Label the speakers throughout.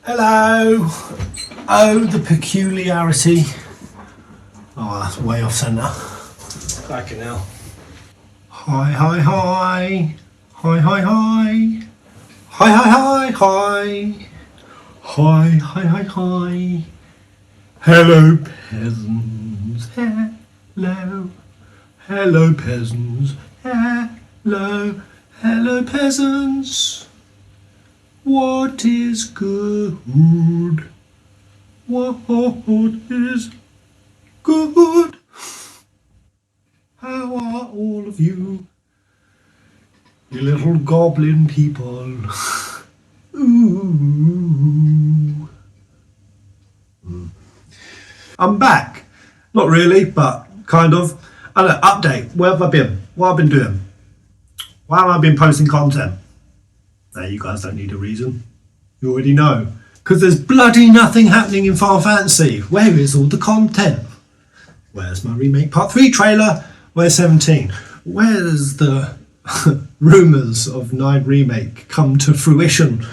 Speaker 1: Hello! Oh, the peculiarity. Oh, that's way off centre. Back it now. Hi, hi, hi. Hi, hi, hi. Hi, hi, hi, hi. Hi, hi, hi, hi. Hello, peasants. Hello. Hello, peasants. Hello. Hello, peasants. What is good? What is good? How are all of you? You little goblin people. Ooh. I'm back. Not really, but kind of. I don't know, update. Where have I been? What have I been doing? Why have I been posting content? Now, you guys don't need a reason. You already know. Because there's bloody nothing happening in Final Fantasy. Where is all the content? Where's my Remake Part 3 trailer? Where's 17? Where's the rumours of 9 Remake come to fruition?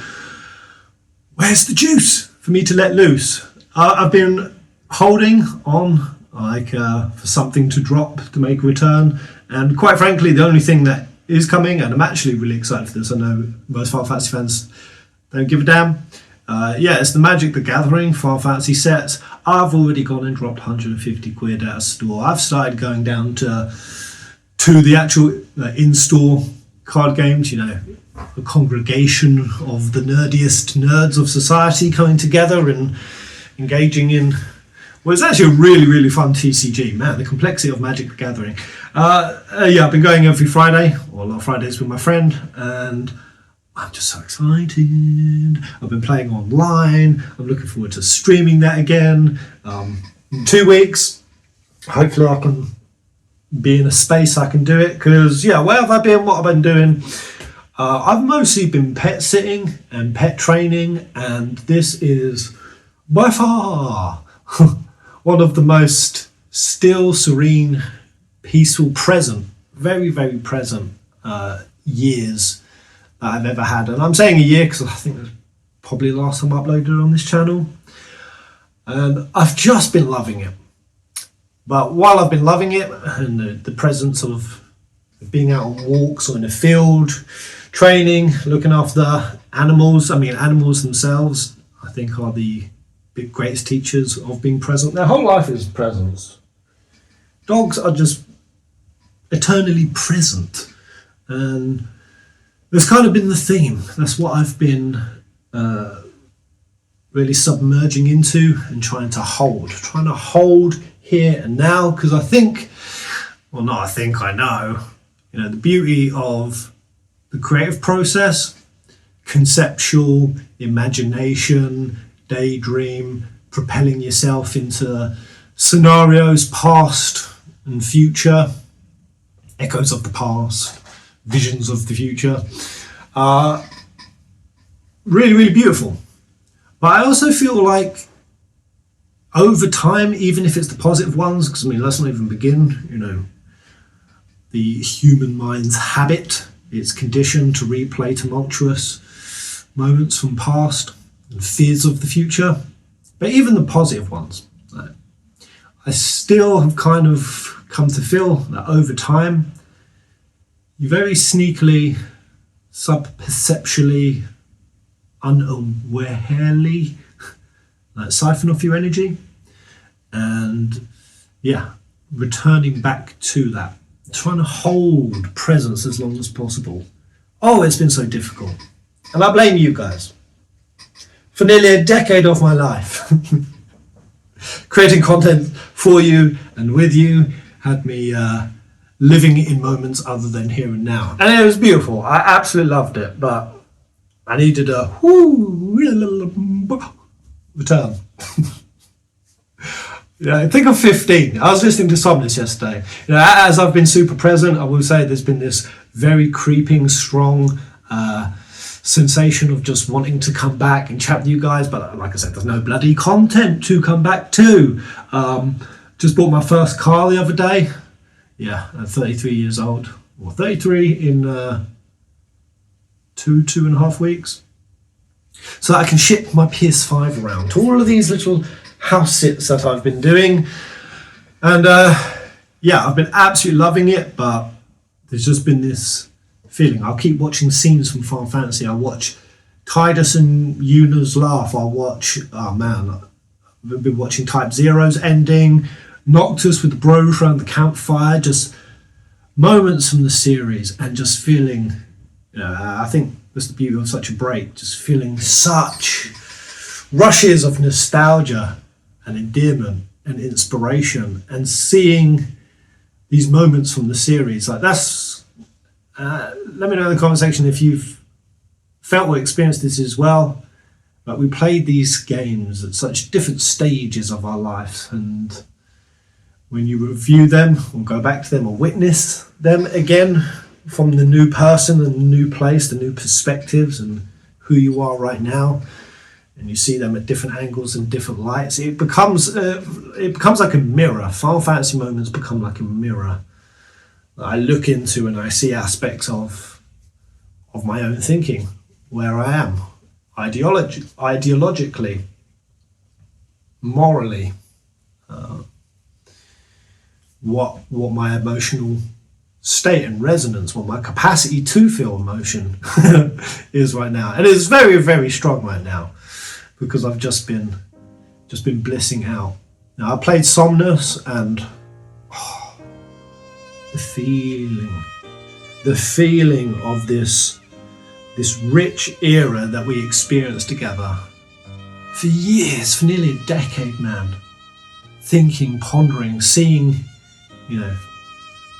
Speaker 1: Where's the juice for me to let loose? I've been holding on for something to drop to make a return. And quite frankly, the only thing that is coming, and I'm actually really excited for this. I know most Final Fantasy fans don't give a damn. It's the Magic the Gathering Final Fantasy sets. I've already gone and dropped 150 quid at a store. I've started going down to the actual in-store card games, you know, a congregation of the nerdiest nerds of society coming together and engaging in, well, it's actually a really, really fun TCG. Man, the complexity of Magic the Gathering. I've been going every Friday, or a lot of Fridays with my friend, and I'm just so excited. I've been playing online. I'm looking forward to streaming that again. In 2 weeks, hopefully I can be in a space I can do it, because, where have I been? What have I been doing? I've mostly been pet sitting and pet training, and this is by far one of the most still, serene, peaceful, present, very, very present years that I've ever had. And I'm saying a year because I think that's probably the last time I uploaded on this channel. And I've just been loving it. But while I've been loving it, and the presence of being out on walks or in a field, training, looking after animals, animals themselves, I think are the greatest teachers of being present. Their whole life is presence. Dogs are just eternally present, and that's kind of been the theme. That's what I've been really submerging into and trying to hold here and now, because I know, the beauty of the creative process, conceptual, imagination, daydream, propelling yourself into scenarios past and future, echoes of the past, visions of the future. Really, really beautiful. But I also feel like over time, even if it's the positive ones, because let's not even begin, the human mind's habit, it's conditioned to replay tumultuous moments from past and fears of the future. But even the positive ones, I still have kind of come to feel that over time, you very sneakily, sub-perceptually, unawarely siphon off your energy, and returning back to that, trying to hold presence as long as possible. Oh, it's been so difficult, and I blame you guys. For nearly a decade of my life, creating content for you and with you had me living in moments other than here and now, and it was beautiful. I absolutely loved it, but I needed a return. Think of 15. I was listening to Somnus yesterday. As I've been super present, I will say there's been this very creeping, strong sensation of just wanting to come back and chat with you guys, but like I said, there's no bloody content to come back to. Just bought my first car the other day. I'm 33 years old, or 33 in 2.5 weeks. so that I can ship my PS5 around to all of these little house sits that I've been doing. And yeah, I've been absolutely loving it, but there's just been this feeling. I'll keep watching scenes from Final Fantasy. I'll watch Tidus and Yuna's laugh. I'll watch, oh man, I've been watching Type Zero's ending, Noctis with the bros around the campfire, just moments from the series, and just feeling, I think that's the beauty of such a break, just feeling such rushes of nostalgia and endearment and inspiration, and seeing these moments from the series. Like that's, let me know in the comment section if you've felt or experienced this as well. But we played these games at such different stages of our life, and when you review them or go back to them or witness them again from the new person and the new place, the new perspectives and who you are right now, and you see them at different angles and different lights, it becomes like a mirror. Final Fantasy moments become like a mirror that I look into, and I see aspects of my own thinking, where I am, ideologically, morally, what my emotional state and resonance, what my capacity to feel emotion is right now. And it's very, very strong right now, because I've just been blissing out. Now I played Somnus, and the feeling of this rich era that we experienced together for years, for nearly a decade, man. Thinking, pondering, seeing,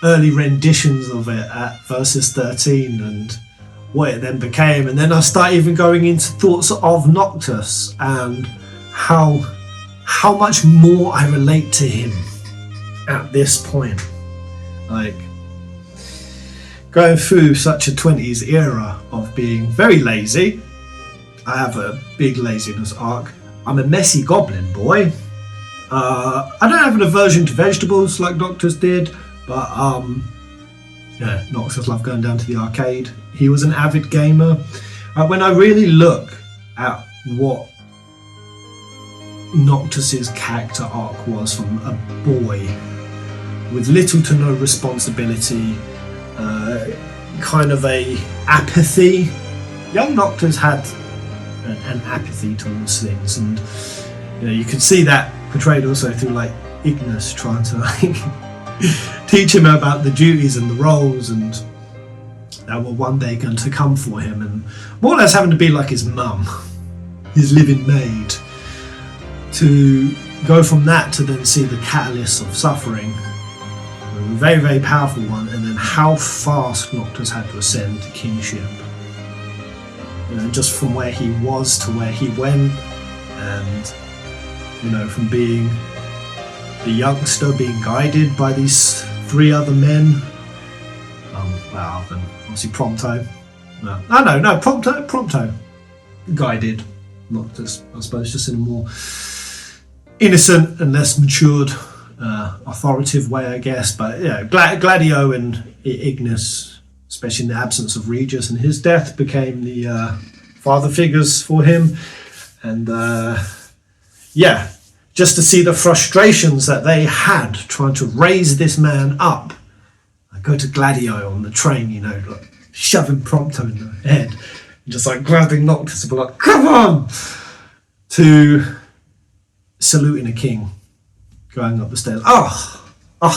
Speaker 1: early renditions of it at Versus 13 and what it then became. And then I start even going into thoughts of Noctis and how much more I relate to him at this point. Like, going through such a 20s era of being very lazy. I have a big laziness arc. I'm a messy goblin boy. I don't have an aversion to vegetables like Noctis did, but Noctis loved going down to the arcade. He was an avid gamer. When I really look at what Noctis's character arc was, from a boy with little to no responsibility, kind of a apathy. Young Noctis had an apathy towards things, and you can see that portrayed also through like Ignis trying to teach him about the duties and the roles and that were one day going to come for him, and more or less having to be like his mum, his living maid, to go from that to then see the catalyst of suffering, a very, very powerful one, and then how fast Noctis had to ascend to kingship. Just from where he was to where he went, and from being the youngster being guided by these three other men. And obviously Prompto. Prompto guided Noctis, I suppose, just in a more innocent and less matured, authoritative way, I guess. But Gladio and Ignis, especially in the absence of Regis and his death, became the father figures for him. And just to see the frustrations that they had trying to raise this man up. I go to Gladio on the train, like shoving Prompto in the head, and just like grabbing Noctis and be like, come on! To saluting a king, going up the stairs.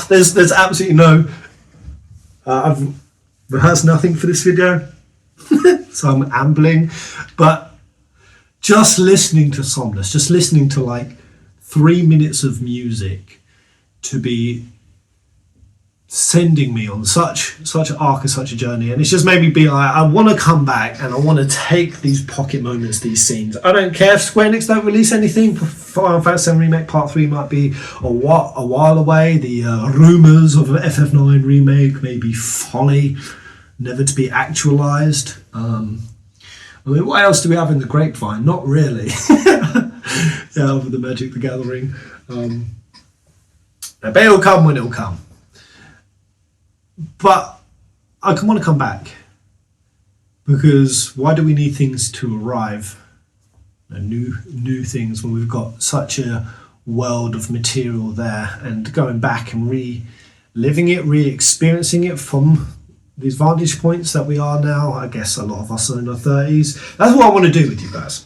Speaker 1: There's absolutely no... I've rehearsed nothing for this video, so I'm ambling, but just listening to Somnus, just listening to like 3 minutes of music to be sending me on such an arc and such a journey, and it's just made me be like, I want to come back and I want to take these pocket moments, these scenes. I don't care if Square Enix don't release anything. Final Fantasy VII Remake Part 3 might be a while away. The rumours of an FF9 remake may be folly, never to be actualised. What else do we have in the grapevine? Not really. Over the Magic the Gathering. But it'll come when it'll come. But I want to come back, because why do we need things to arrive new things when we've got such a world of material there, and going back and reliving it, re-experiencing it from these vantage points that we are now. I guess a lot of us are in our 30s. That's what I want to do with you guys.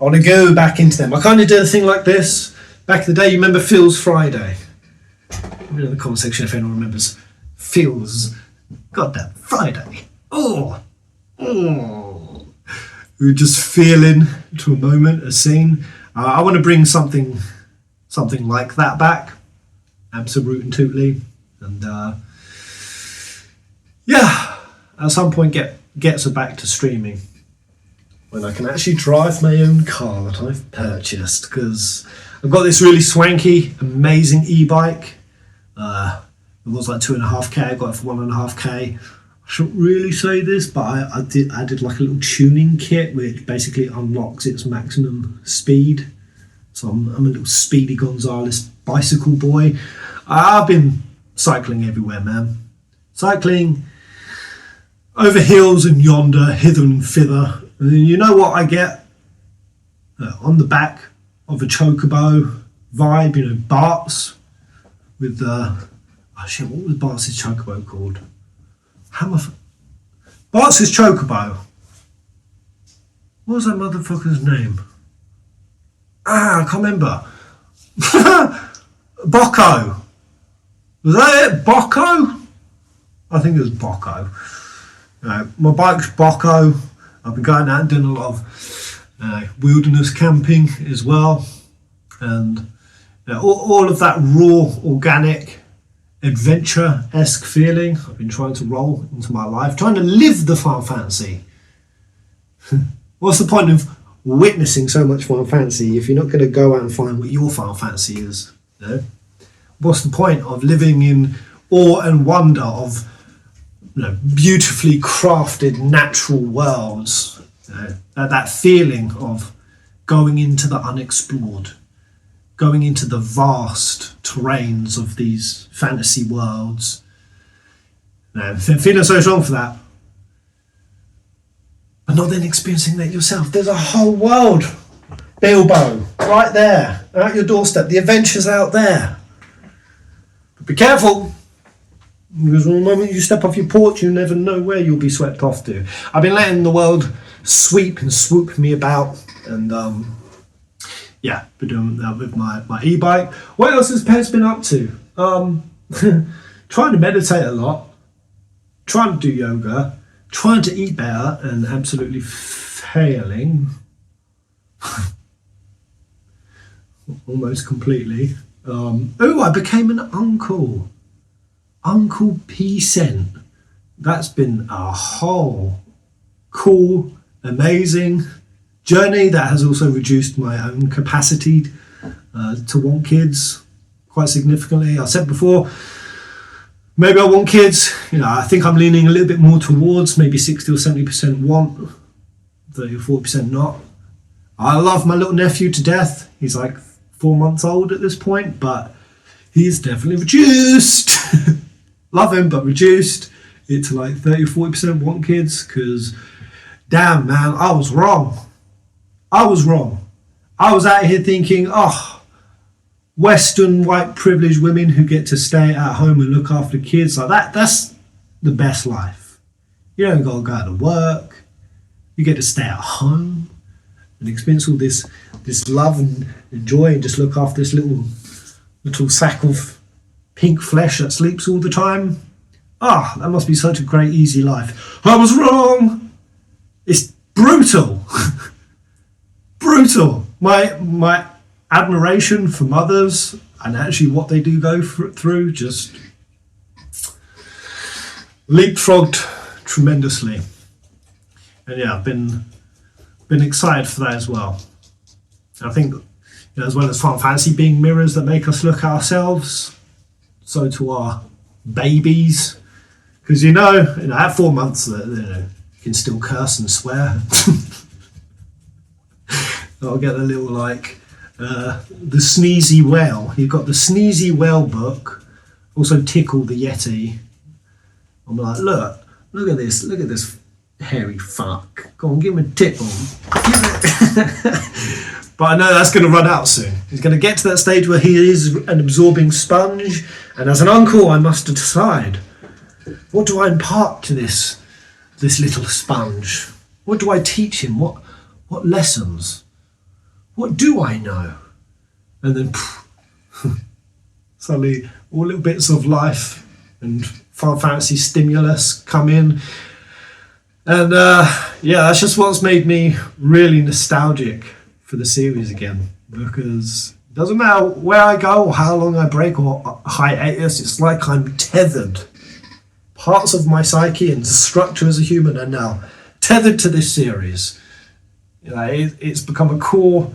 Speaker 1: I want to go back into them. I kind of did a thing like this back in the day. You remember Phil's Friday? Let me know in the comment section if anyone remembers Phil's goddamn Friday. Oh. We were just feeling to a moment, a scene. I want to bring something like that back, absolutely, and at some point gets us back to streaming when I can actually drive my own car that I've purchased, because I've got this really swanky, amazing e-bike. It was like 2.5k. I got it for 1.5k. I shouldn't really say this, but I did like a little tuning kit which basically unlocks its maximum speed. So I'm a little speedy Gonzales bicycle boy. I've been cycling everywhere, man. Cycling over hills and yonder, hither and thither. And then you know what I get? On the back of a chocobo vibe, you know, Bart's with what was Bart's chocobo called? Bart's chocobo. What was that motherfucker's name? I can't remember. Bocco. Was that it? Bocco? I think it was Bocco. My bike's Bocco. I've been going out and doing a lot of wilderness camping as well. And all of that raw, organic, adventure-esque feeling I've been trying to roll into my life, trying to live the Final Fantasy. What's the point of witnessing so much Final Fantasy if you're not going to go out and find what your Final Fantasy is? You know? What's the point of living in awe and wonder of beautifully crafted natural worlds? That feeling of going into the unexplored, going into the vast terrains of these fantasy worlds. Feeling so strong for that, but not then experiencing that yourself. There's a whole world, Bilbo, right there, at your doorstep. The adventure's out there. But be careful, because the moment you step off your porch, you never know where you'll be swept off to. I've been letting the world sweep and swoop me about, and been doing that with my e-bike. What else has Pez been up to? Trying to meditate a lot, trying to do yoga, trying to eat better, and absolutely failing almost completely. I became an uncle. Uncle Peasant. That's been a whole cool, amazing journey that has also reduced my own capacity to want kids quite significantly. I said before, maybe I want kids. I think I'm leaning a little bit more towards maybe 60 or 70% want, 30 or 40% not. I love my little nephew to death. He's like 4 months old at this point, but he's definitely reduced. Love him, but reduced it to like 30 or 40% want kids, because damn, man, I was wrong. I was out here thinking, Western white privileged women who get to stay at home and look after kids like that's the best life. You don't got to go to work. You get to stay at home and experience all this love and joy, and just look after this little sack of pink flesh that sleeps all the time. That must be such a great, easy life. I was wrong. It's brutal. Brutal. My admiration for mothers and actually what they do go through just leapfrogged tremendously. And I've been excited for that as well. I think as well as Final Fantasy being mirrors that make us look at ourselves, so to our babies, because at 4 months you can still curse and swear. I'll get a little the Sneezy Whale. You've got the Sneezy Whale book, also Tickle the Yeti. I'm like, look at this hairy fuck. Go on, give him a tickle. But I know that's going to run out soon. He's going to get to that stage where he is an absorbing sponge, and as an uncle, I must decide, what do I impart to this little sponge? What do I teach him? What lessons? What do I know? And then suddenly all little bits of life and Final Fantasy stimulus come in. And that's just what's made me really nostalgic for the series again, because it doesn't matter where I go or how long I break or hiatus, it's like I'm tethered. Parts of my psyche and structure as a human are now tethered to this series. It's become a core,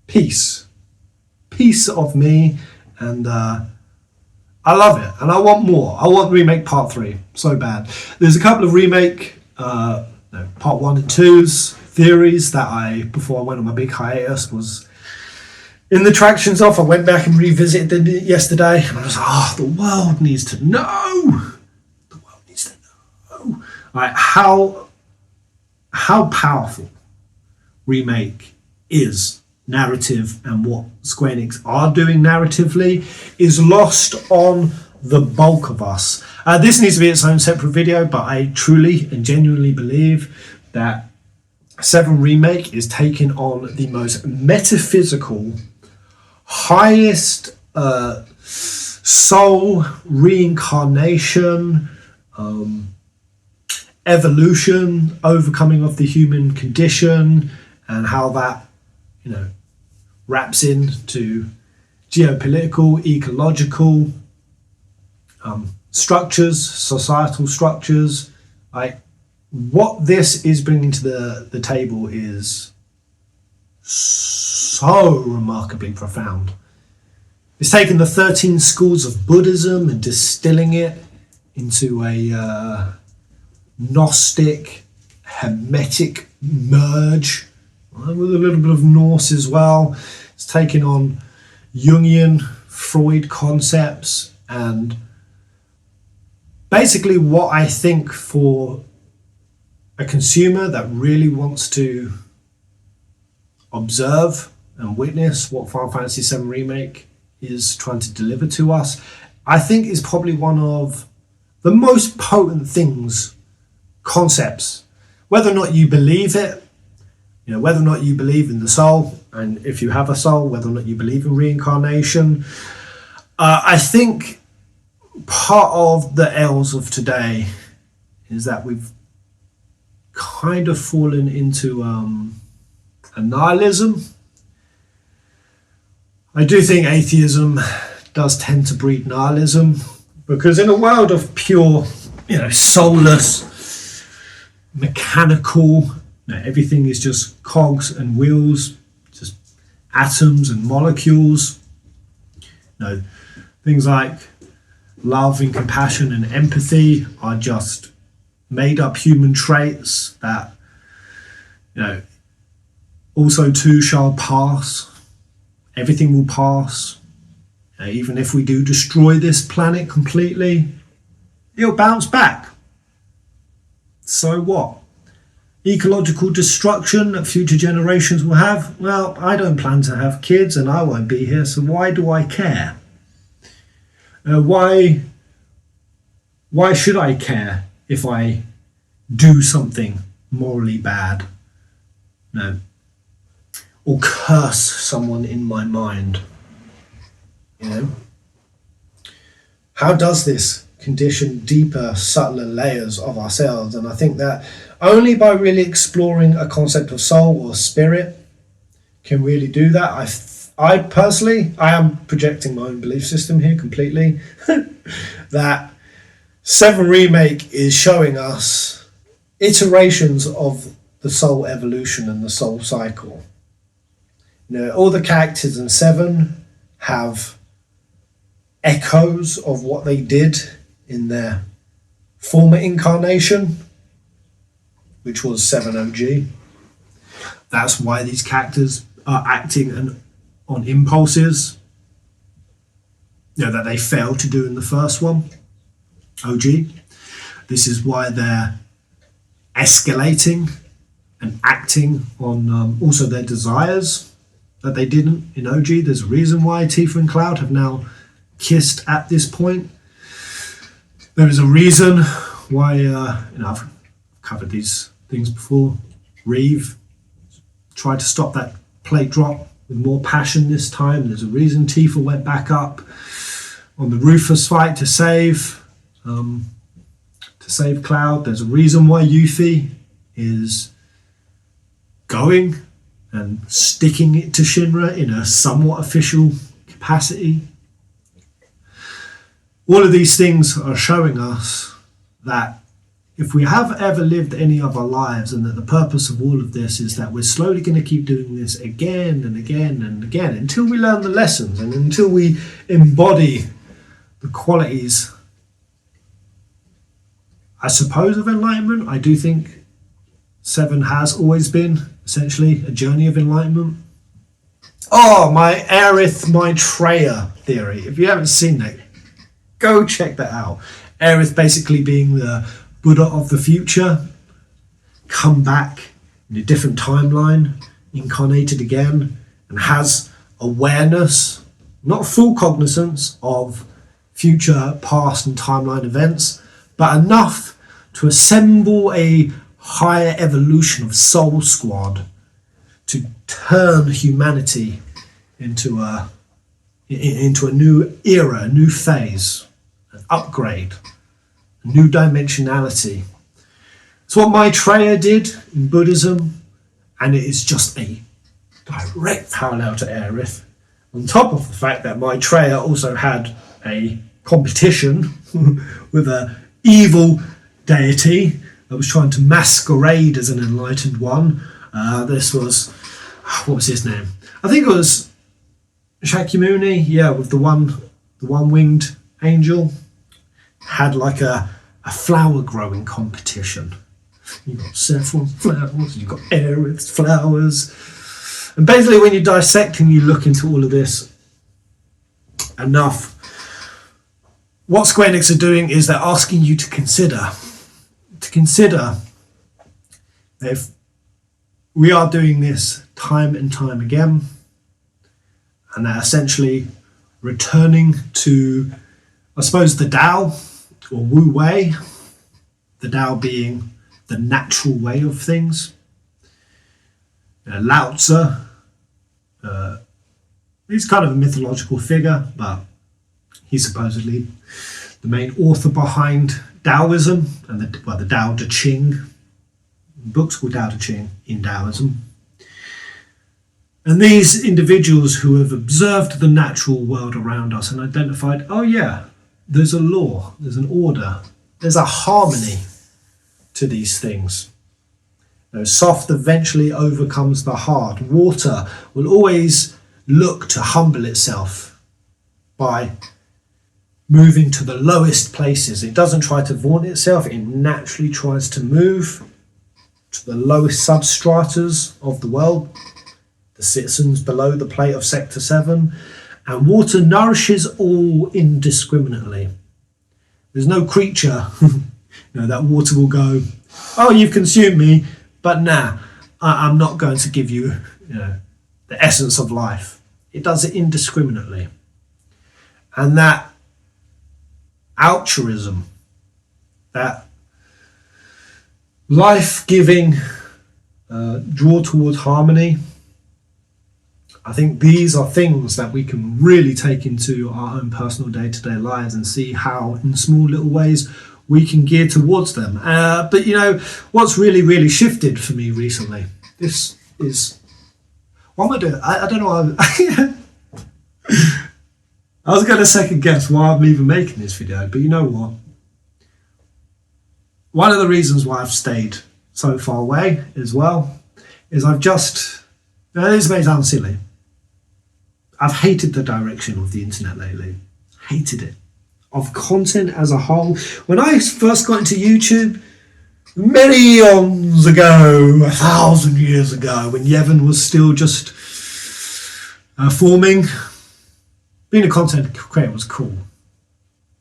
Speaker 1: piece of me, and I love it, and I want more. I want remake part 3 so bad. There's a couple of remake part 1 and 2's theories that before I went on my big hiatus, was in the tractions off. I went back and revisited it yesterday, and I was like, the world needs to know. The world needs to know how powerful remake is narrative, and what Square Enix are doing narratively is lost on the bulk of us. This needs to be its own separate video, but I truly and genuinely believe that 7 Remake is taking on the most metaphysical, highest soul reincarnation, evolution, overcoming of the human condition, and how that wraps into geopolitical, ecological structures, societal structures. What this is bringing to the table is so remarkably profound. It's taken the 13 schools of Buddhism and distilling it into a Gnostic, Hermetic merge, with a little bit of Norse as well. It's taken on Jungian, Freud concepts, and basically what I think for a consumer that really wants to observe and witness what Final Fantasy VII Remake is trying to deliver to us, I think is probably one of the most potent concepts, whether or not you believe it, whether or not you believe in the soul, and if you have a soul, whether or not you believe in reincarnation. I think part of the ills of today is that we've kind of fallen into a nihilism. I do think atheism does tend to breed nihilism, because in a world of pure, soulless, mechanical, everything is just cogs and wheels, just atoms and molecules. Things like love and compassion and empathy are just made up human traits that, also too shall pass. Everything will pass. Even if we do destroy this planet completely, it'll bounce back. So what? Ecological destruction that future generations will have? Well, I don't plan to have kids and I won't be here, so why do I care? Why should I care if I do something morally bad? No. Or curse someone in my mind? How does this condition deeper, subtler layers of ourselves? And I think that only by really exploring a concept of soul or spirit can really do that. I personally, I am projecting my own belief system here completely, that 7 Remake is showing us iterations of the soul evolution and the soul cycle. All the characters in 7 have echoes of what they did in their former incarnation, which was 7 OG. That's why these characters are acting on impulses that they failed to do in the first one, OG. This is why they're escalating and acting on also their desires that they didn't in OG. There's a reason why Tifa and Cloud have now kissed at this point. There is a reason why, I've covered these things before. Reeve tried to stop that plate drop with more passion this time. There's a reason Tifa went back up on the Rufus fight to save Cloud. There's a reason why Yuffie is going and sticking it to Shinra in a somewhat official capacity. All of these things are showing us that if we have ever lived any of our lives, and that the purpose of all of this is that we're slowly going to keep doing this again and again and again until we learn the lessons and until we embody the qualities, I suppose, of enlightenment. I do think 7 has always been essentially a journey of enlightenment. Oh, my Aerith Maitreya theory. If you haven't seen that, go check that out. Aerith basically being the Buddha of the future, come back in a different timeline, incarnated again, and has awareness, not full cognizance of future, past and timeline events, but enough to assemble a higher evolution of Soul Squad to turn humanity into a new era, a new phase, an upgrade, a new dimensionality. It's what Maitreya did in Buddhism, and it is just a direct parallel to Aerith. On top of the fact that Maitreya also had a competition with an evil deity that was trying to masquerade as an enlightened one. This was, what was his name? I think it was Shakyamuni, with the one-winged angel. Had like a flower growing competition. You've got Saffron's flowers, you've got Aerith's flowers. And basically when you dissect and you look into all of this enough, what Square Enix are doing is they're asking you to consider that if we are doing this time and time again, and they're essentially returning to, I suppose, the Tao, or Wu Wei, the Tao being the natural way of things. Lao Tzu, he's kind of a mythological figure, but he's supposedly the main author behind Taoism and the Tao Te Ching. Books called Tao Te Ching in Taoism. And these individuals who have observed the natural world around us and identified, oh yeah, there's a law, there's an order, there's a harmony to these things. Soft eventually overcomes the hard. Water will always look to humble itself by moving to the lowest places. It doesn't try to vaunt itself, it naturally tries to move to the lowest substratas of the world, the citizens below the plate of Sector 7. And water nourishes all indiscriminately. There's no creature that water will go, oh, you've consumed me, but nah, I'm not going to give you, the essence of life. It does it indiscriminately. And that altruism, that life-giving draw towards harmony, I think these are things that we can really take into our own personal day-to-day lives and see how, in small little ways, we can gear towards them. But what's really, really shifted for me recently, this is, what am I doing? I don't know. I was going to second guess why I'm even making this video, but you know what? One of the reasons why I've stayed so far away as well is this may sound silly, I've hated the direction of the internet lately. Hated it. Of content as a whole. When I first got into YouTube, many eons ago, 1,000 years ago, when Yevon was still just forming, being a content creator was cool.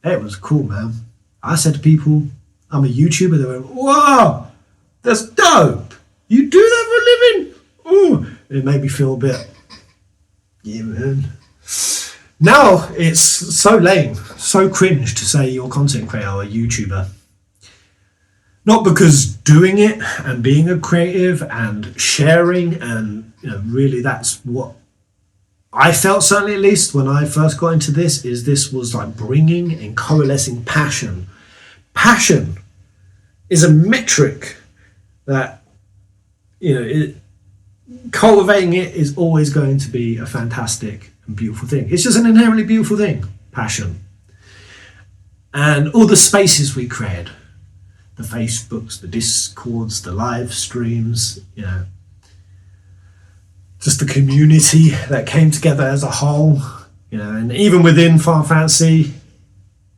Speaker 1: It was cool, man. I said to people, I'm a YouTuber. They went, whoa, That's dope. You do that for a living? Oh, it made me feel a bit, yeah, man. Now it's so lame, so cringe to say you're a content creator or a YouTuber. Not because doing it and being a creative and sharing and, you know, really that's what I felt, certainly at least when I first got into this, is this was like bringing and coalescing passion. Passion is a metric that, you know, cultivating it is always going to be a fantastic and beautiful thing. It's just an inherently beautiful thing, passion. And all the spaces we create, the Facebooks, the Discords, the live streams, you know, just the community that came together as a whole, you know, and even within Final Fantasy,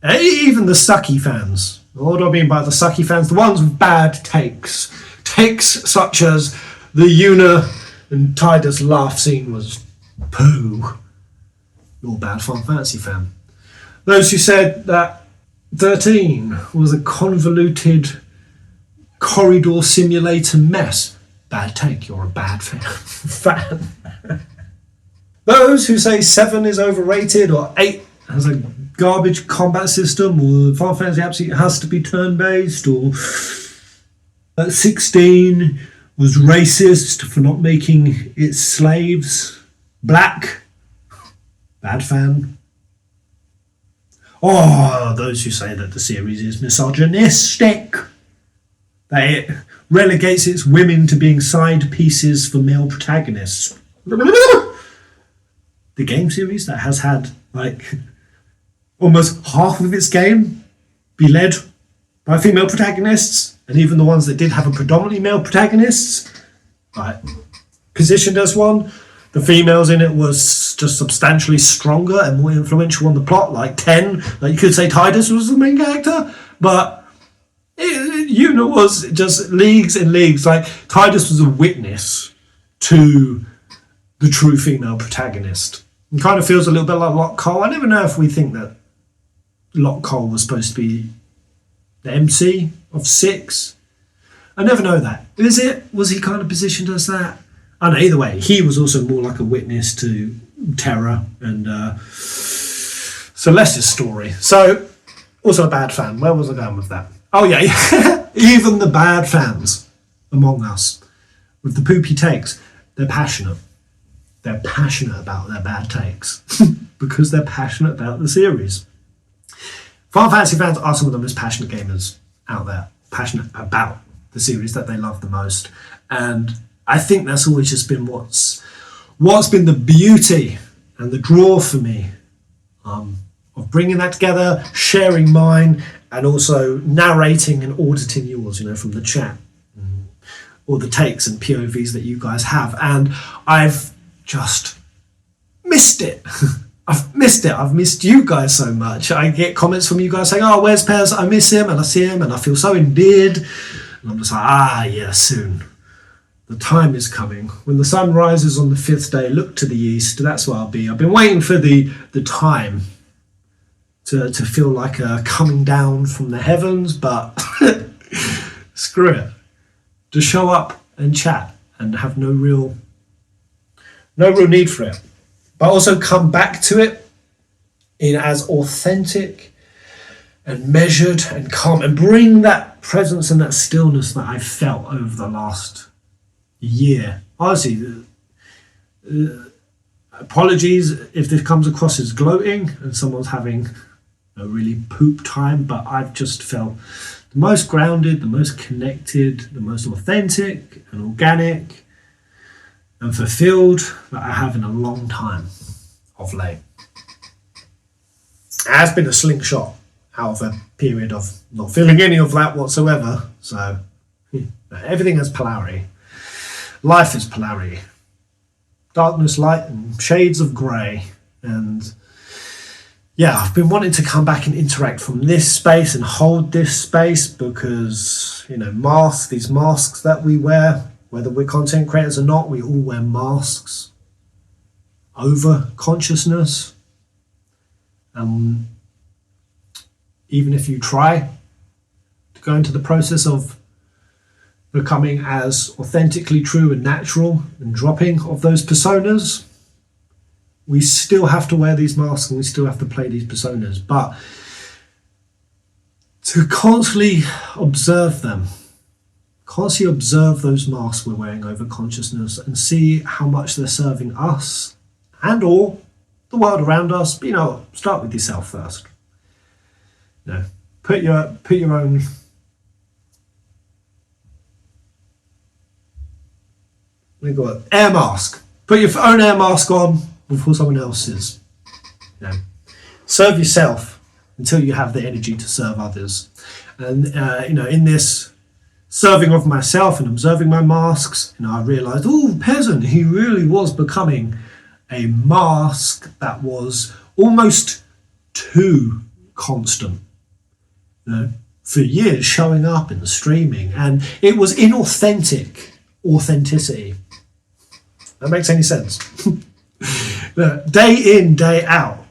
Speaker 1: even the sucky fans. What do I mean by the sucky fans? The ones with bad takes. Takes such as the Yuna and Tidus laugh scene was poo. You're a bad Final Fantasy fan. Those who said that 13 was a convoluted corridor simulator mess. Bad take, you're a bad fan. Those who say 7 is overrated or 8 has a garbage combat system or Final Fantasy absolutely has to be turn-based or 16 was racist for not making its slaves black. Bad fan. Oh, those who say that the series is misogynistic. That it relegates its women to being side pieces for male protagonists. The game series that has had like almost half of its game be led by female protagonists, and even the ones that did have a predominantly male protagonists, like positioned as one, the females in it was just substantially stronger and more influential on the plot, like 10. Like you could say Tidus was the main character, but Yuna was just leagues and leagues. Like Tidus was a witness to the true female protagonist. It kind of feels a little bit like Locke Cole. I never know if we think that Locke Cole was supposed to be the MC of 6. I never know that. Is it? Was he kind of positioned as that? I don't know, either way, he was also more like a witness to Terra and Celeste's story. So, also a bad fan. Where was I going with that? Oh yeah, even the bad fans among us with the poopy takes, they're passionate. They're passionate about their bad takes because they're passionate about the series. Final Fantasy fans are some of the most passionate gamers out there, passionate about the series that they love the most. And I think that's always just been what's been the beauty and the draw for me of bringing that together, sharing mine, and also narrating and auditing yours, you know, from the chat, or the takes and POVs that you guys have. And I've just missed it. I've missed it. I've missed you guys so much. I get comments from you guys saying, oh, where's Pez? I miss him, and I see him, and I feel so endeared. And I'm just like, yeah, soon. The time is coming. When the sun rises on the 5th day, look to the east. That's where I'll be. I've been waiting for the time to feel like coming down from the heavens, but screw it. To show up and chat and have no real need for it. But also come back to it in as authentic and measured and calm and bring that presence and that stillness that I've felt over the last year. Honestly, apologies if this comes across as gloating and someone's having a really poop time, but I've just felt the most grounded, the most connected, the most authentic and organic and fulfilled that I have in a long time of late. It has been a slingshot out of a period of not feeling any of that whatsoever. So everything has polarity. Life is polarity. Darkness, light, and shades of grey. And yeah, I've been wanting to come back and interact from this space and hold this space because, you know, these masks that we wear, whether we're content creators or not, we all wear masks over consciousness. Even if you try to go into the process of becoming as authentically true and natural and dropping of those personas, we still have to wear these masks and we still have to play these personas. But to constantly observe them, constantly observe those masks we're wearing over consciousness and see how much they're serving us and or the world around us. But, start with yourself first. Put your own air mask. Put your own air mask on before someone else's. Serve yourself until you have the energy to serve others. And in this serving of myself and observing my masks, I realized, Peasant, he really was becoming a mask that was almost too constant. For years showing up and streaming, and it was inauthentic authenticity. That makes any sense? Day in, day out,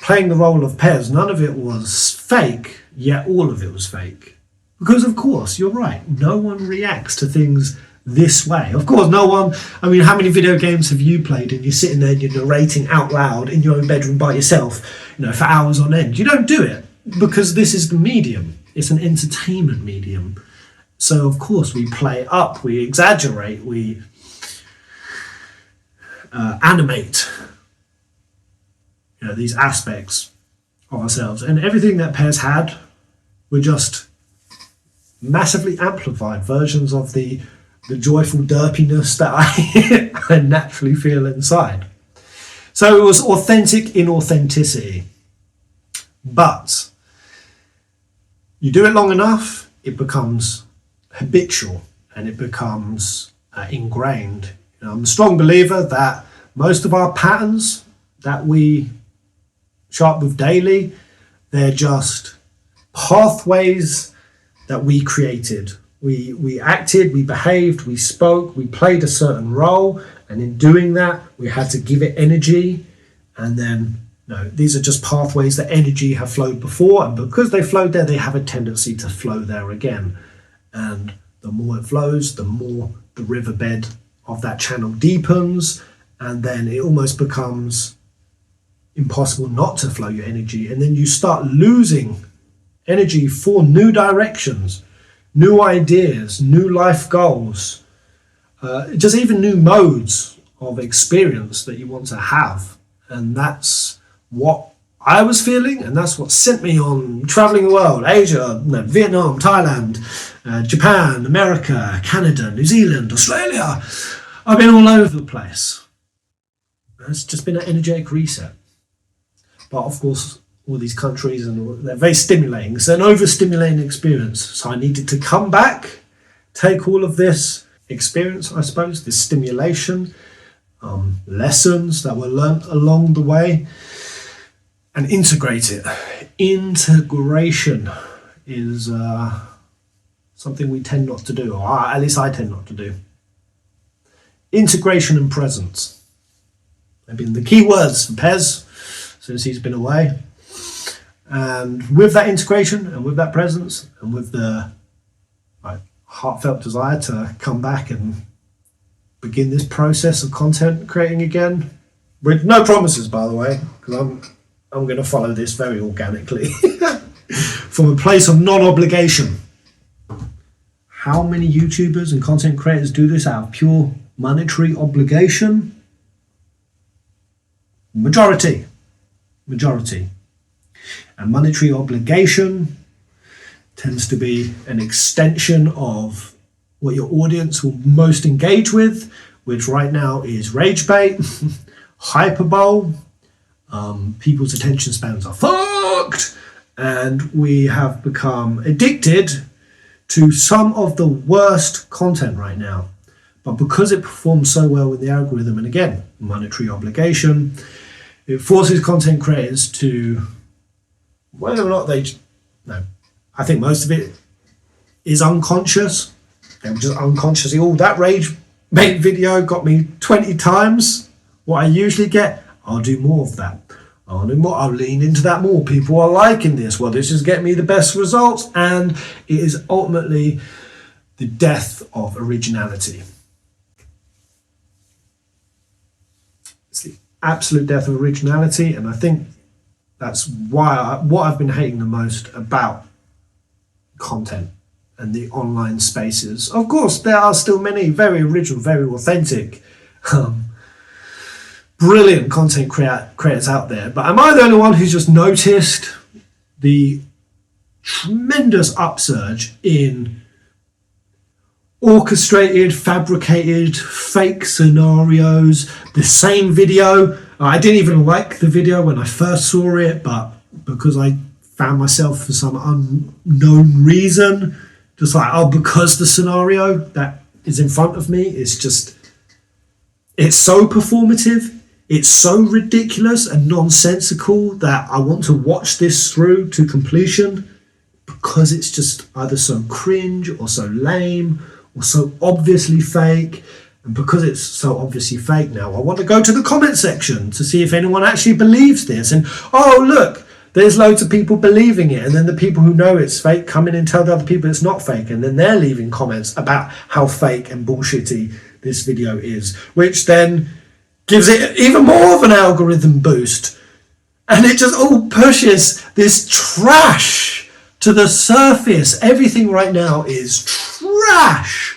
Speaker 1: playing the role of Pez, none of it was fake, yet all of it was fake. Because of course, you're right, no one reacts to things this way. Of course, no one, how many video games have you played and you're sitting there and you're narrating out loud in your own bedroom by yourself, for hours on end? You don't do it because this is the medium. It's an entertainment medium. So of course we play up, we exaggerate, we animate these aspects of ourselves, and everything that Pez had were just massively amplified versions of the joyful derpiness that I naturally feel inside. So it was authentic inauthenticity, but you do it long enough, it becomes habitual and it becomes ingrained. I'm a strong believer that most of our patterns that we show up with daily, they're just pathways that we created. We acted, we behaved, we spoke, we played a certain role, and in doing that, we had to give it energy. And then, these are just pathways that energy have flowed before, and because they flowed there, they have a tendency to flow there again. And the more it flows, the more the riverbed of that channel deepens, and then it almost becomes impossible not to flow your energy, and then you start losing energy for new directions, new ideas, new life goals, just even new modes of experience that you want to have. And that's what I was feeling, and that's what sent me on traveling the world: Asia, Vietnam, Thailand, Japan, America, Canada, New Zealand, Australia. I've been all over the place. It's just been an energetic reset. But of course, all these countries, and they're very stimulating. It's an overstimulating experience. So I needed to come back, take all of this experience, I suppose, this stimulation, lessons that were learnt along the way, and integrate it. Integration is something we tend not to do, or at least I tend not to do. Integration and presence have been the key words for Pez since he's been away. And with that integration and with that presence and with the heartfelt desire to come back and begin this process of content creating again, with no promises, by the way, because I'm going to follow this very organically from a place of non-obligation. How many YouTubers and content creators do this out of pure monetary obligation? Majority. And monetary obligation tends to be an extension of what your audience will most engage with, which right now is rage bait, hyperbole. People's attention spans are fucked, and we have become addicted to some of the worst content right now. But because it performs so well with the algorithm, and again, monetary obligation, it forces content creators to, whether or not I think most of it is unconscious. They're just unconsciously, that rage bait video got me 20 times what I usually get. I'll do more of that. I'll do more. I'll lean into that more. People are liking this. Well, this is getting me the best results, and it is ultimately the death of originality. It's the absolute death of originality, and I think that's why what I've been hating the most about content and the online spaces. Of course, there are still many very original, very authentic, brilliant content creators out there. But am I the only one who's just noticed the tremendous upsurge in orchestrated, fabricated, fake scenarios? The same video. I didn't even like the video when I first saw it, but because I found myself for some unknown reason, just like, oh, because the scenario that is in front of me is just, it's so performative, it's so ridiculous and nonsensical that I want to watch this through to completion, because it's just either so cringe or so lame or so obviously fake. And because it's so obviously fake now, I want to go to the comment section to see if anyone actually believes this. And oh, look, there's loads of people believing it. And then the people who know it's fake come in and tell the other people it's not fake. And then they're leaving comments about how fake and bullshitty this video is, which then gives it even more of an algorithm boost. And it just all pushes this trash to the surface. Everything right now is trash.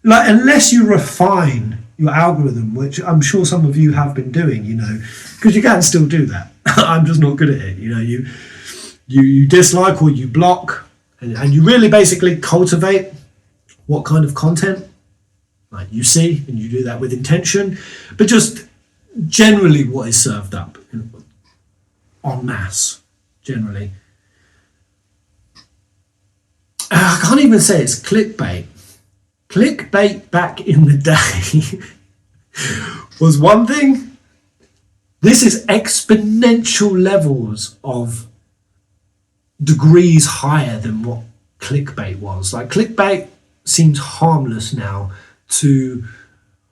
Speaker 1: Like, unless you refine your algorithm, which I'm sure some of you have been doing, you know, because you can still do that. I'm just not good at it. You know, you dislike or you block, and you really basically cultivate what kind of content like you see, and you do that with intention, but just generally what is served up en masse, generally. I can't even say it's clickbait. Clickbait back in the day was one thing. This is exponential levels of degrees higher than what clickbait was. Like, clickbait seems harmless now to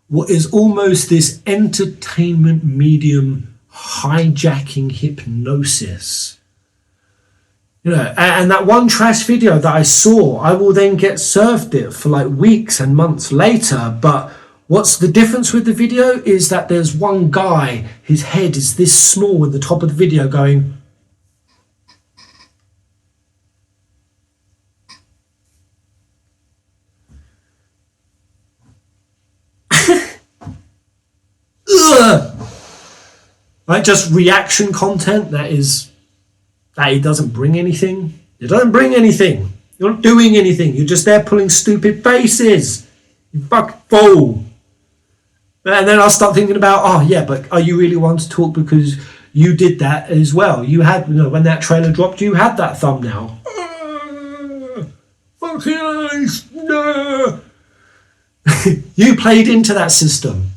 Speaker 1: what is almost this entertainment medium hijacking hypnosis. You know, and that one trash video that I saw, I will then get served it for like weeks and months later. But what's the difference with the video is that there's one guy, his head is this small at the top of the video going, like, just reaction content that it doesn't bring anything. It doesn't bring anything. You're not doing anything. You're just there pulling stupid faces. You fucking fool. And then I'll start thinking about, oh yeah, but are you really want to talk because you did that as well? You had, you know, when that trailer dropped, you had that thumbnail. Fucking no. You played into that system.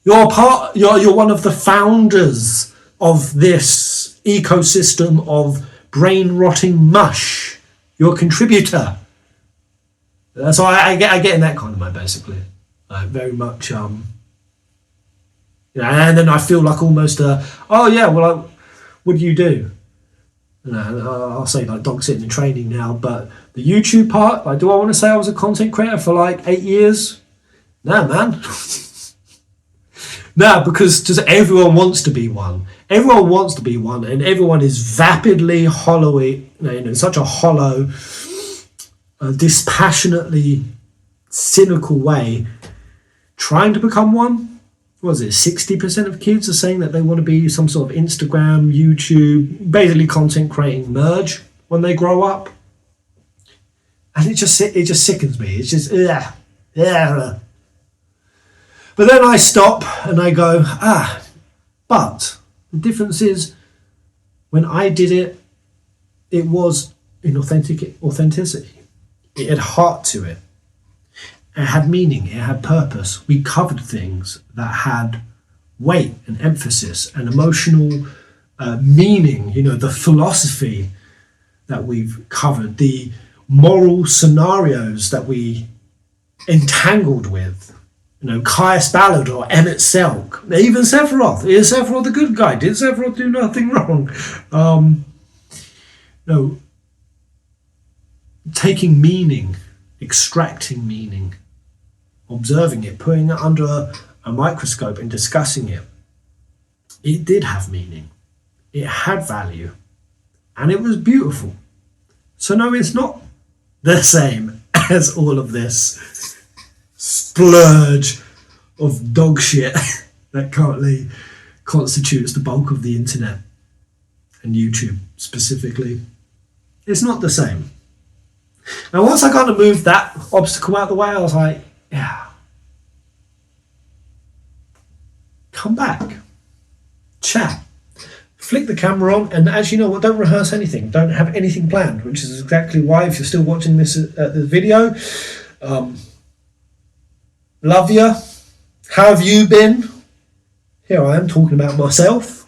Speaker 1: You're one of the founders of this ecosystem of brain rotting mush. You're a contributor. So I get in that kind of mind, basically. Very much, you know, and then I feel like almost oh yeah, well, what do you do? You know, I'll say like dog sitting and training now, but the YouTube part, like, do I want to say I was a content creator for like 8 years? No, man. No, because just everyone wants to be one. Everyone wants to be one, and everyone is vapidly hollowy, you know, in such a hollow, dispassionately cynical way, trying to become one. What is it? 60% of kids are saying that they want to be some sort of Instagram, YouTube, basically content creating merge when they grow up, and it just sickens me. It's just yeah. But then I stop and I go, but the difference is when I did it, it was in authenticity. It had heart to it. It had meaning. It had purpose. We covered things that had weight and emphasis and emotional meaning, you know, the philosophy that we've covered, the moral scenarios that we entangled with. You know, Caius Ballard or Emmett Selk, even Sephiroth. Is Sephiroth the good guy? Did Sephiroth do nothing wrong? No, taking meaning extracting meaning, observing it, putting it under a microscope and discussing it. It did have meaning. It had value. And it was beautiful. So no, it's not the same as all of this splurge of dog shit that currently constitutes the bulk of the internet and YouTube specifically. It's not the same. And once I kind of moved that obstacle out of the way, I was like, yeah, come back, chat, flick the camera on, and as you know what, don't rehearse anything, don't have anything planned, which is exactly why, if you're still watching this the video, love you. How have you been? Here I am talking about myself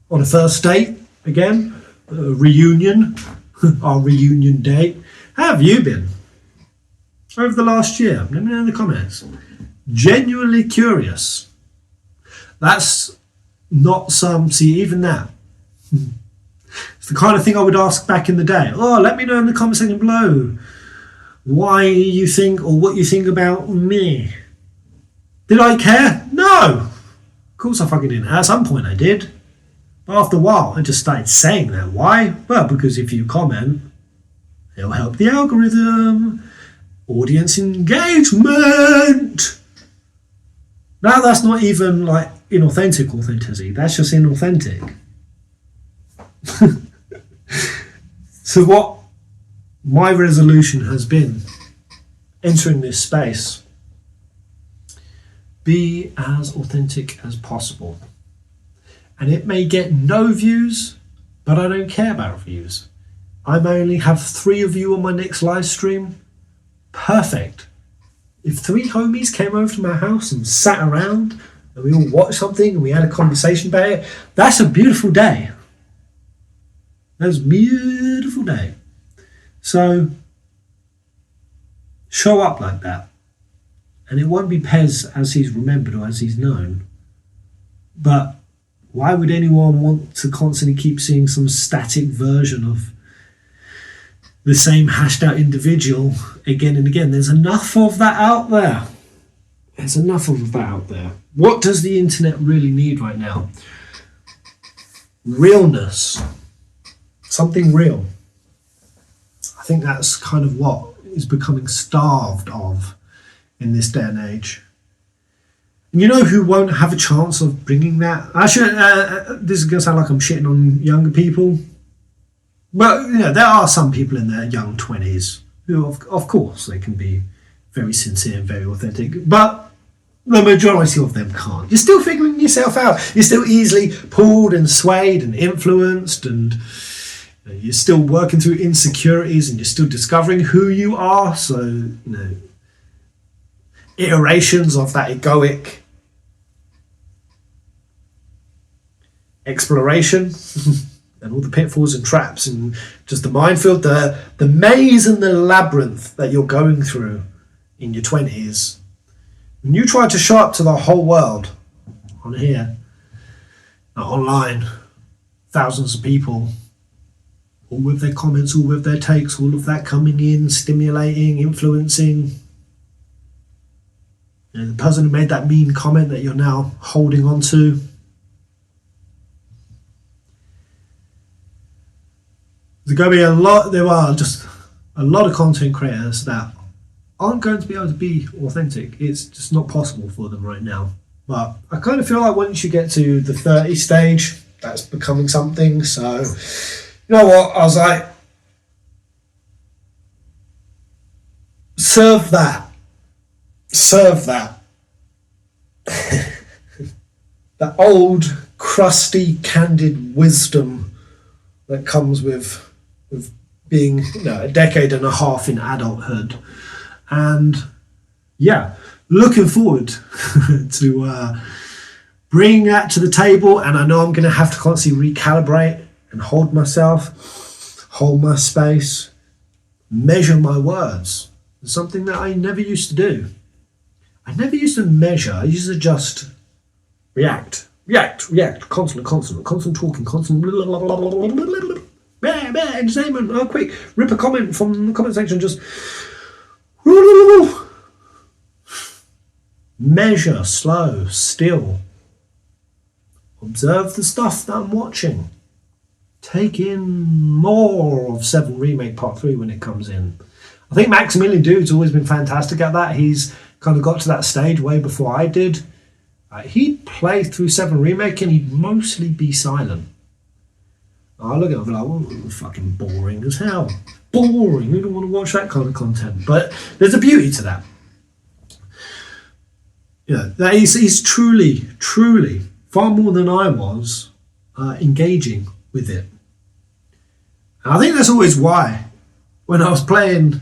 Speaker 1: on a first date again, a reunion, our reunion date. How have you been over the last year? Let me know in the comments. Genuinely curious. That's not some, see, even that. It's the kind of thing I would ask back in the day. Oh, let me know in the comment section below why you think or what you think about me. Did I care? No. Of course I fucking didn't. At some point I did. But after a while I just started saying that. Why? Well, because if you comment, it'll help the algorithm. Audience engagement. Now that's not even like inauthentic authenticity. That's just inauthentic. So what my resolution has been entering this space, be as authentic as possible. And it may get no views, but I don't care about views. I may only have 3 of you on my next live stream. Perfect. If 3 homies came over to my house and sat around and we all watched something and we had a conversation about it, that's a beautiful day. That's a beautiful day. So show up like that. And it won't be Pez as he's remembered or as he's known. But why would anyone want to constantly keep seeing some static version of the same hashed out individual again and again? There's enough of that out there. There's enough of that out there. What does the internet really need right now? Realness. Something real. I think that's kind of what is becoming starved of in this day and age. And you know who won't have a chance of bringing that? This is going to sound like I'm shitting on younger people. But you know, there are some people in their young 20s who, of course, they can be very sincere and very authentic. But the majority of them can't. You're still figuring yourself out. You're still easily pulled and swayed and influenced, and you're still working through insecurities, and you're still discovering who you are. So, you know, iterations of that egoic exploration and all the pitfalls and traps and just the minefield, the maze and the labyrinth that you're going through in your 20s. When you try to show up to the whole world on here, online, thousands of people, all with their comments, all with their takes, all of that coming in, stimulating, influencing. You know, the person who made that mean comment that you're now holding on to. There are just a lot of content creators that aren't going to be able to be authentic. It's just not possible for them right now. But I kind of feel like once you get to the 30 stage, that's becoming something. So, you know what? I was like, serve that. That old, crusty, candid wisdom that comes with being, you know, a decade and a half in adulthood. And yeah, looking forward to bringing that to the table. And I know I'm going to have to constantly recalibrate and hold myself, hold my space, measure my words. It's something that I never used to do. I never used to measure. I used to just react, constant talking, constant entertainment. Oh, quick, rip a comment from the comment section, just Measure, slow, still. Observe the stuff that I'm watching. Take in more of 7 Remake Part 3 when it comes in. I think Maximilian Dood's always been fantastic at that. He's kind of got to that stage way before I did. He'd play through 7 Remake and he'd mostly be silent. I look at it and I'm like, oh, fucking boring as hell. Boring. Who don't want to watch that kind of content? But there's a beauty to that. That he's truly, truly, far more than I was, engaging with it. And I think that's always why, when I was playing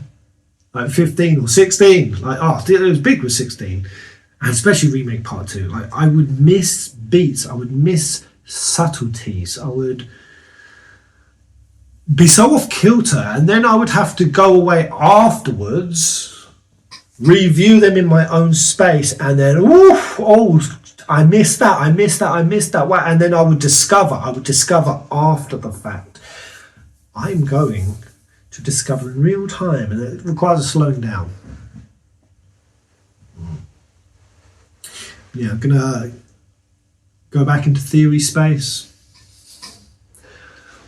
Speaker 1: like 15 or 16, it was big with 16, and especially Remake Part 2, like I would miss beats, I would miss subtleties, I would be so off kilter, and then I would have to go away afterwards, review them in my own space, and then I missed that, and then I would discover after the fact. I'm going to discover in real time, and it requires a slowing down. I'm gonna go back into theory space.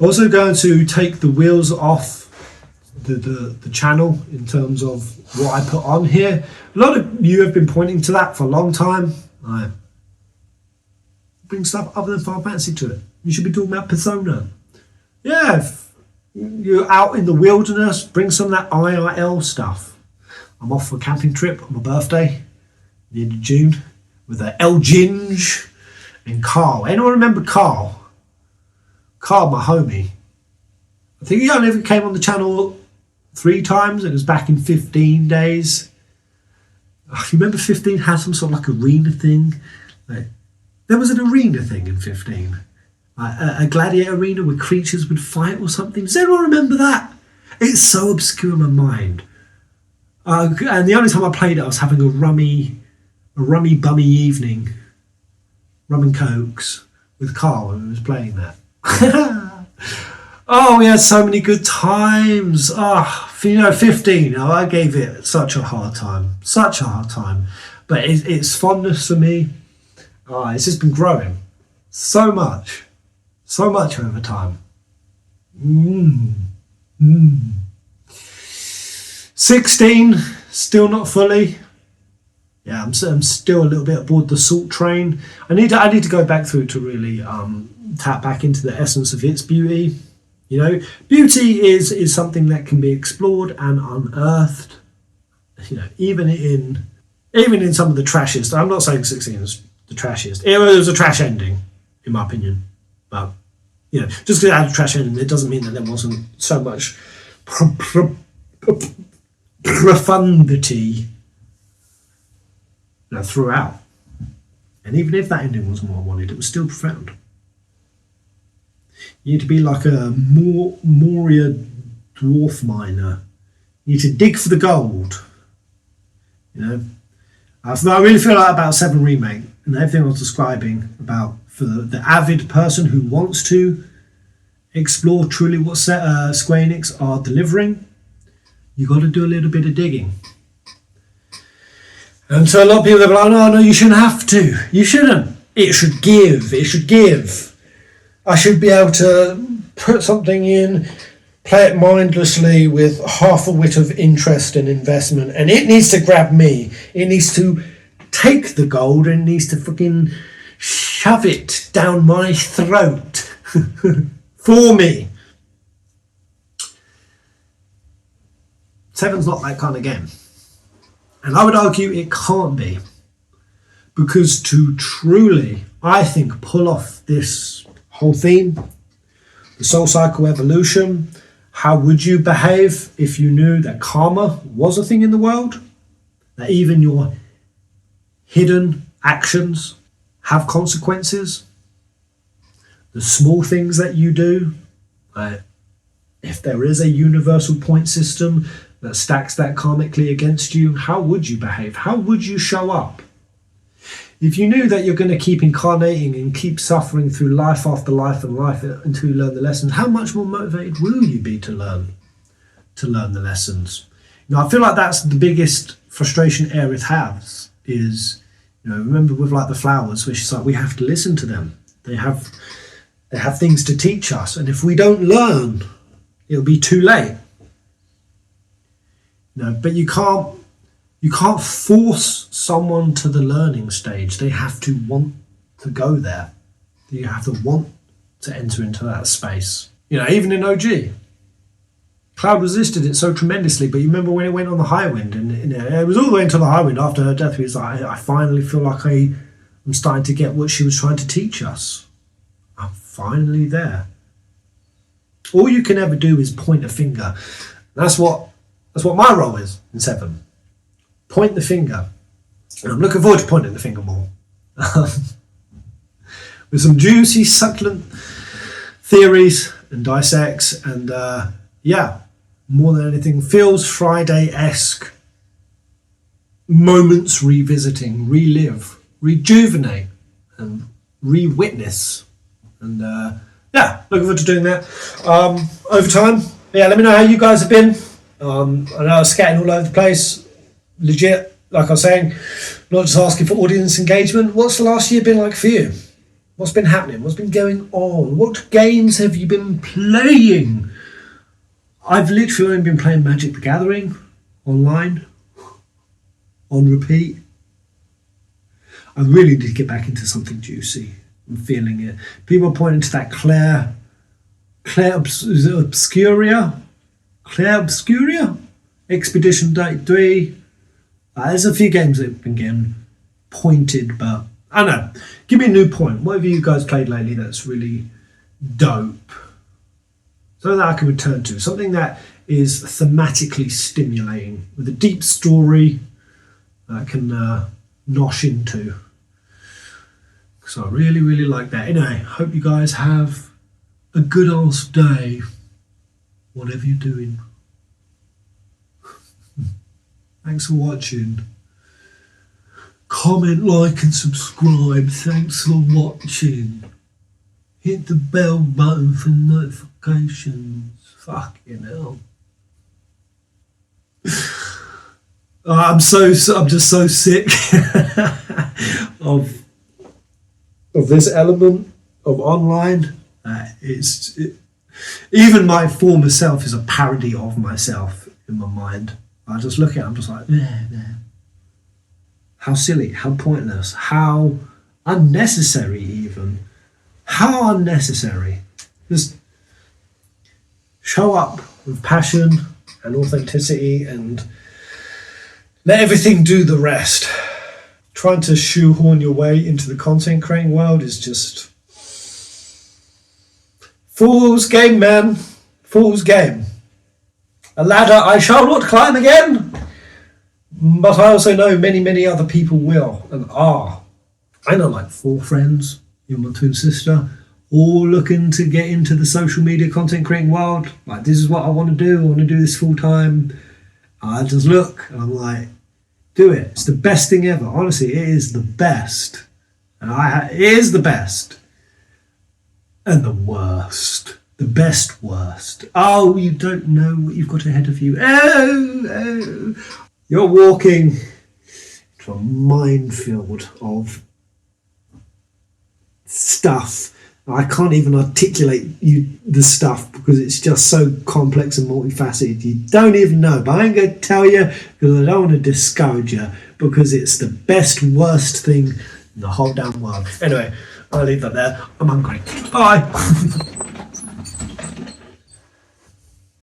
Speaker 1: Also going to take the wheels off the channel in terms of what I put on here. A lot of you have been pointing to that for a long time. I bring stuff other than Final Fantasy to it. You should be talking about Persona. Yeah, if you're out in the wilderness, bring some of that IRL stuff. I'm off for a camping trip on my birthday, the end of June, with El Ginge and Carl. Anyone remember Carl? Carl, my homie. I think he only ever came on the channel 3 times. It was back in 15 days. You remember 15 had some sort of like arena thing? There was an arena thing in 15. A gladiator arena where creatures would fight or something. Does anyone remember that? It's so obscure in my mind. And the only time I played it, I was having a rummy bummy evening. Rum and cokes with Carl who was playing that. Oh, we had so many good times. 15. I gave it such a hard time. But it's fondness for me. It's just been growing so much over time. 16, still not fully. Yeah, I'm still a little bit aboard the salt train. I need to go back through to really tap back into the essence of its beauty. Beauty is something that can be explored and unearthed. Even in some of the trashiest. I'm not saying 16 is the trashiest. It was a trash ending, in my opinion. But just because it had a trash ending, it doesn't mean that there wasn't so much profundity throughout. And even if that ending wasn't what I wanted, it was still profound. You need to be like a Moria dwarf miner. You need to dig for the gold. I really feel like about 7 Remake and everything I was describing about for the avid person who wants to explore truly what Square Enix are delivering. You got to do a little bit of digging. And so a lot of people are like, no, you shouldn't have to. You shouldn't. It should give. I should be able to put something in, play it mindlessly with half a wit of interest and investment, and it needs to grab me. It needs to take the gold and it needs to fucking shove it down my throat for me. 7's not that kind of game. And I would argue it can't be. Because to truly, I think, pull off this whole theme, the soul cycle evolution, how would you behave if you knew that karma was a thing in the world? That even your hidden actions have consequences? The small things that you do, if there is a universal point system that stacks that karmically against you, how would you behave? How would you show up? If you knew that you're going to keep incarnating and keep suffering through life after life and life until you learn the lessons, how much more motivated will you be to learn the lessons? Now, I feel like that's the biggest frustration Aerith has is, remember with like the flowers, where she's like, we have to listen to them. They have things to teach us, and if we don't learn, it'll be too late. But you can't force someone to the learning stage. They have to want to go there. You have to want to enter into that space. Even in OG, Cloud resisted it so tremendously, but you remember when it went on the high wind, and it was all the way into the high wind after her death. He was like, I finally feel like I'm starting to get what she was trying to teach us. I'm finally there. All you can ever do is point a finger. That's what my role is in 7. Point the finger. And I'm looking forward to pointing the finger more. With some juicy, succulent theories and dissects, and more than anything, feels Friday-esque moments revisiting, relive, rejuvenate, and re-witness. And looking forward to doing that over time. Let me know how you guys have been. I know I was scatting all over the place. Legit, like I was saying, not just asking for audience engagement. What's the last year been like for you? What's been happening? What's been going on? What games have you been playing? I've literally only been playing Magic the Gathering online, on repeat. I really need to get back into something juicy. I'm feeling it. People are pointing to that Claire Obscuria? Expedition Date 3. There's a few games that have been getting pointed, but I don't know. Give me a new point. What have you guys played lately that's really dope? Something that I can return to. Something that is thematically stimulating with a deep story that I can nosh into. So I really, really like that. Anyway, hope you guys have a good ass day, whatever you're doing. Thanks for watching. Comment, like and subscribe. Thanks for watching. Hit the bell button for notifications. Fucking hell. I'm just so sick of this element of online. Even my former self is a parody of myself in my mind. I just look at it, I'm just like, how silly, how pointless, how unnecessary even. How unnecessary. Just show up with passion and authenticity and let everything do the rest. Trying to shoehorn your way into the content creating world is just fool's game, man. Fool's game. A ladder I shall not climb again, but I also know many, many other people will and are. I know like 4 friends, you and my twin sister, all looking to get into the social media content creating world. Like, this is what I want to do. I want to do this full time. I just look and I'm like, do it. It's the best thing ever. Honestly, it is the best. And it is the best. And the worst. The best worst. Oh, you don't know what you've got ahead of you. Oh. You're walking into a minefield of stuff. I can't even articulate the stuff because it's just so complex and multifaceted. You don't even know. But I ain't going to tell you because I don't want to discourage you, because it's the best, worst thing in the whole damn world. Anyway, I'll leave that there. I'm hungry. Bye.